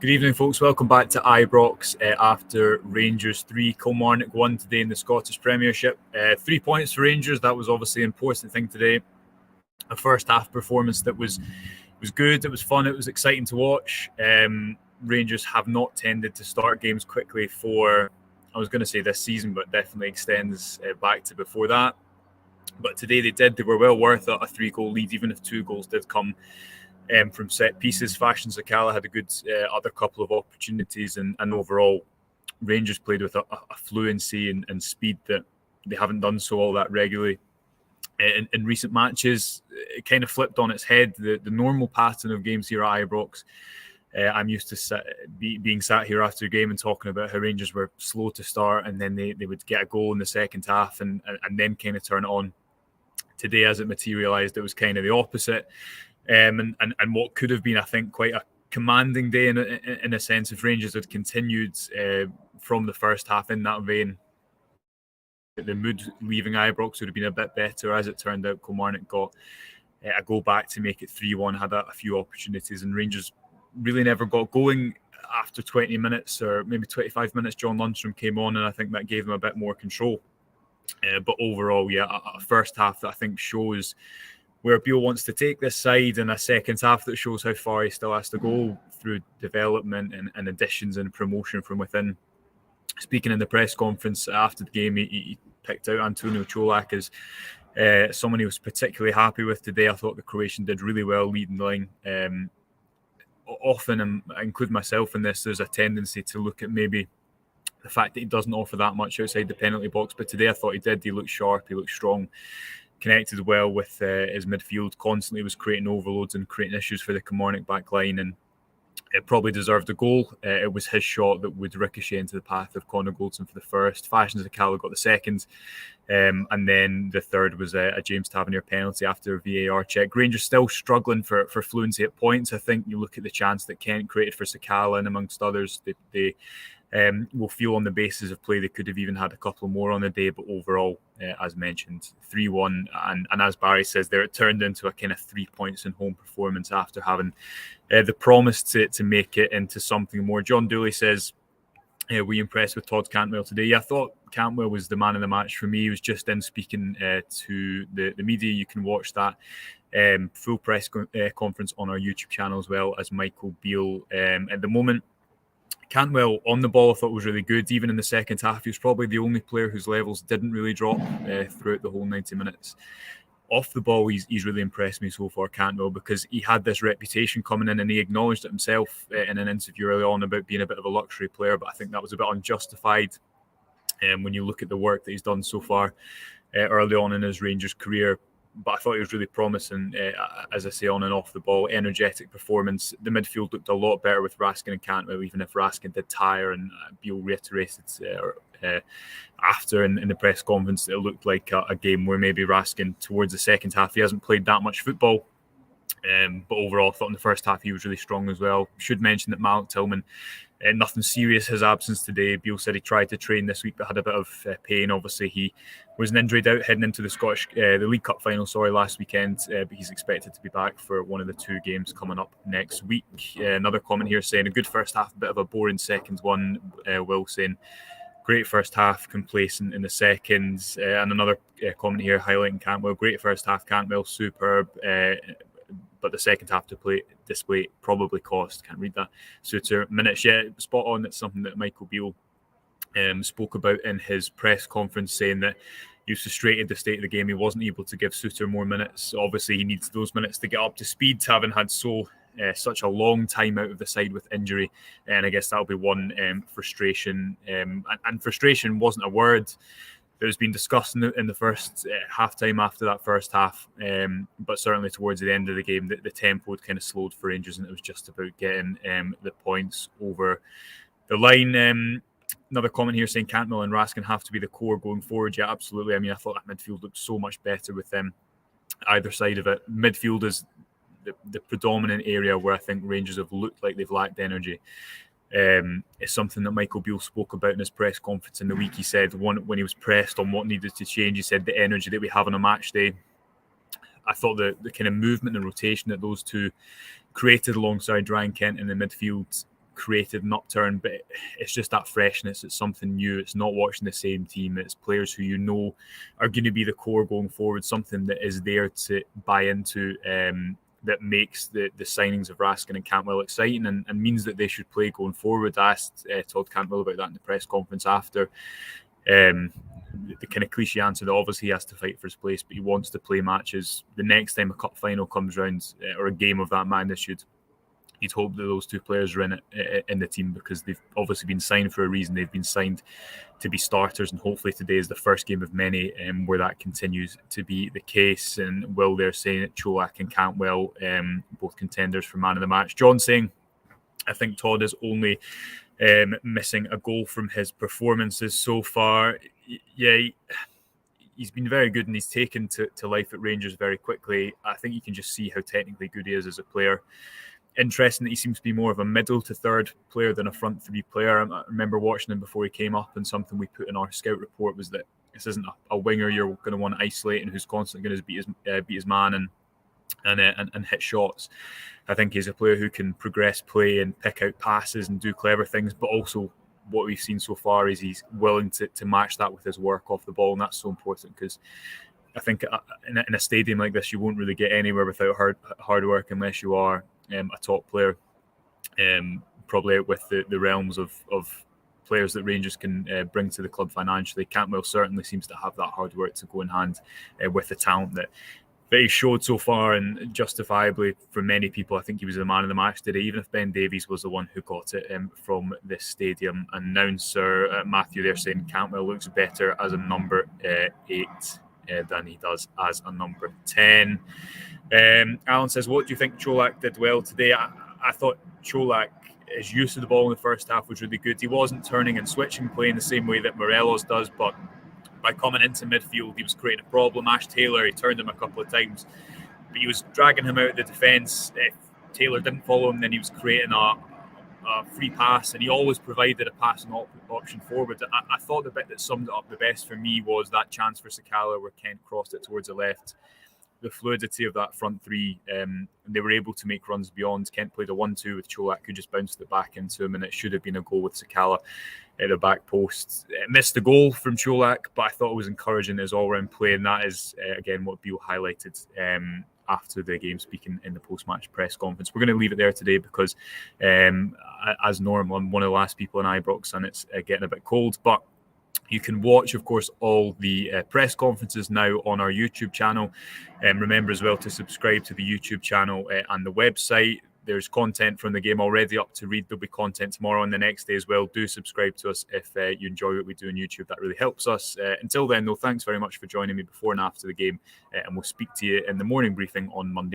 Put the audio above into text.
Good evening, folks. Welcome back to Ibrox after Rangers 3, Kilmarnock 1 today in the Scottish Premiership. 3 points for Rangers. That was obviously an important thing today. A first half performance that was good. It was fun. It was exciting to watch. Rangers have not tended to start games quickly for, I was going to say this season, but definitely extends back to before that. But today they did. They were well worth a 3-goal lead, even if 2 goals did come from set pieces. Fashion Sakala had a good other couple of opportunities, and overall Rangers played with a fluency and speed that they haven't done so all that regularly in recent matches. It kind of flipped on its head. The normal pattern of games here at Ibrox, I'm used to being sat here after a game and talking about how Rangers were slow to start, and then they would get a goal in the second half and then kind of turn it on. Today, as it materialised, it was kind of the opposite. And what could have been, I think, quite a commanding day in a sense if Rangers had continued from the first half in that vein. The mood leaving Ibrox would have been a bit better. As it turned out, Kilmarnock got a goal back to make it 3-1, had a few opportunities, and Rangers really never got going after 20 minutes or maybe 25 minutes. John Lundstrom came on, and I think that gave them a bit more control. But overall, a first half that I think shows where Beale wants to take this side, and a second half that shows how far he still has to go through development and additions and promotion from within. Speaking in the press conference after the game, he picked out Antonio Čolak as someone he was particularly happy with today. I thought the Croatian did really well leading the line. Often, I include myself in this, there's a tendency to look at maybe the fact that he doesn't offer that much outside the penalty box, but today I thought he did. He looked sharp, he looked strong, connected well with his midfield, constantly was creating overloads and creating issues for the Kilmarnock back line, and it probably deserved a goal. It was his shot that would ricochet into the path of Connor Goldson for the first. Fashion Sakala got the second, and then the third was a James Tavernier penalty after a VAR check. Rangers still struggling for fluency at points. I think you look at the chance that Kent created for Sakala, and amongst others, they will feel on the basis of play they could have even had a couple more on the day, but overall, as mentioned, 3-1, and as Barry says there, it turned into a kind of 3 points in home performance after having the promise to make it into something more. John Dooley says, were you impressed with Todd Cantwell today? Yeah, I thought Cantwell was the man of the match for me. He was just in speaking to the media. You can watch that full press conference on our YouTube channel, as well as Michael Beale. At the moment, Cantwell on the ball I thought was really good. Even in the second half, he was probably the only player whose levels didn't really drop throughout the whole 90 minutes. Off the ball, he's really impressed me so far, Cantwell, because he had this reputation coming in, and he acknowledged it himself in an interview early on about being a bit of a luxury player, but I think that was a bit unjustified when you look at the work that he's done so far early on in his Rangers career. But I thought he was really promising, as I say, on and off the ball. Energetic performance. The midfield looked a lot better with Raskin and Cantwell, even if Raskin did tire, and Beale reiterated after in the press conference that it looked like a game where maybe Raskin, towards the second half, he hasn't played that much football. But overall, I thought in the first half he was really strong as well. Should mention that Malik Tillman, nothing serious, his absence today. Beale said he tried to train this week but had a bit of pain. Obviously, he was an injury out heading into the League Cup final, last weekend, but he's expected to be back for one of the 2 games coming up next week. Another comment here saying a good first half, a bit of a boring second one. Will saying great first half, complacent in the second. And another comment here highlighting Cantwell. Great first half, Cantwell, superb. But the second half display probably cost. Can't read that. Suter minutes. Yeah, spot on. It's something that Michael Beale spoke about in his press conference, saying that he was frustrated the state of the game. He wasn't able to give Suter more minutes. Obviously, he needs those minutes to get up to speed, having had such a long time out of the side with injury. And I guess that'll be one frustration. And frustration wasn't a word that was being discussed in the first half-time after that first half. But certainly towards the end of the game, the tempo had kind of slowed for Rangers, and it was just about getting the points over the line. Another comment here saying Cantwell and Raskin have to be the core going forward. Yeah, absolutely. I mean, I thought that midfield looked so much better with them either side of it. Midfield is the predominant area where I think Rangers have looked like they've lacked energy. It's something that Michael Beale spoke about in his press conference in the week. He said when he was pressed on what needed to change, he said the energy that we have on a match day. I thought the kind of movement and rotation that those two created alongside Ryan Kent in the midfield created an upturn, but it's just that freshness. It's something new. It's not watching the same team. It's players who are going to be the core going forward, something that is there to buy into, that makes the signings of Raskin and Cantwell exciting and means that they should play going forward. I asked Todd Cantwell about that in the press conference after. The kind of cliche answer that obviously he has to fight for his place, but he wants to play matches. The next time a cup final comes round, or a game of that magnitude, you'd hope that those two players are in the team, because they've obviously been signed for a reason. They've been signed to be starters, and hopefully today is the first game of many where that continues to be the case. And Will there saying that Čolak and Cantwell, both contenders for man of the match. John saying, I think Todd is only missing a goal from his performances so far. Yeah, he's been very good, and he's taken to life at Rangers very quickly. I think you can just see how technically good he is as a player. Interesting that he seems to be more of a middle to third player than a front three player. I remember watching him before he came up, and something we put in our scout report was that this isn't a winger you're going to want to isolate and who's constantly going to beat his man and hit shots. I think he's a player who can progress play and pick out passes and do clever things, but also what we've seen so far is he's willing to match that with his work off the ball, and that's so important, because I think in a stadium like this, you won't really get anywhere without hard work unless you are a top player, probably out with the realms of players that Rangers can bring to the club financially. Cantwell certainly seems to have that hard work to go in hand with the talent that he showed so far, and justifiably for many people, I think he was the man of the match today, even if Ben Davies was the one who got it from this stadium. Announcer Matthew there saying Cantwell looks better as a number 8 than he does as a number 10. Alan says, what do you think Čolak did well today? I thought Čolak, his use of the ball in the first half was really good. He wasn't turning and switching play in the same way that Morelos does, but by coming into midfield, he was creating a problem. Ash Taylor, he turned him a couple of times, but he was dragging him out of the defence. If Taylor didn't follow him, then he was creating a free pass, and he always provided a passing option forward. I thought the bit that summed it up the best for me was that chance for Sakala where Kent crossed it towards the left. The fluidity of that front three, they were able to make runs beyond. Kent played a 1-2 with Čolak, who just bounced it back into him, and it should have been a goal with Sakala at the back post. It missed the goal from Čolak, but I thought it was encouraging his all-round play, and that is, again, what Beale highlighted after the game, speaking in the post-match press conference. We're going to leave it there today because, as normal, I'm one of the last people in Ibrox, and it's getting a bit cold, but you can watch, of course, all the press conferences now on our YouTube channel. Remember as well to subscribe to the YouTube channel and the website. There's content from the game already up to read. There'll be content tomorrow and the next day as well. Do subscribe to us if you enjoy what we do on YouTube. That really helps us. Until then, though, thanks very much for joining me before and after the game. And we'll speak to you in the morning briefing on Monday.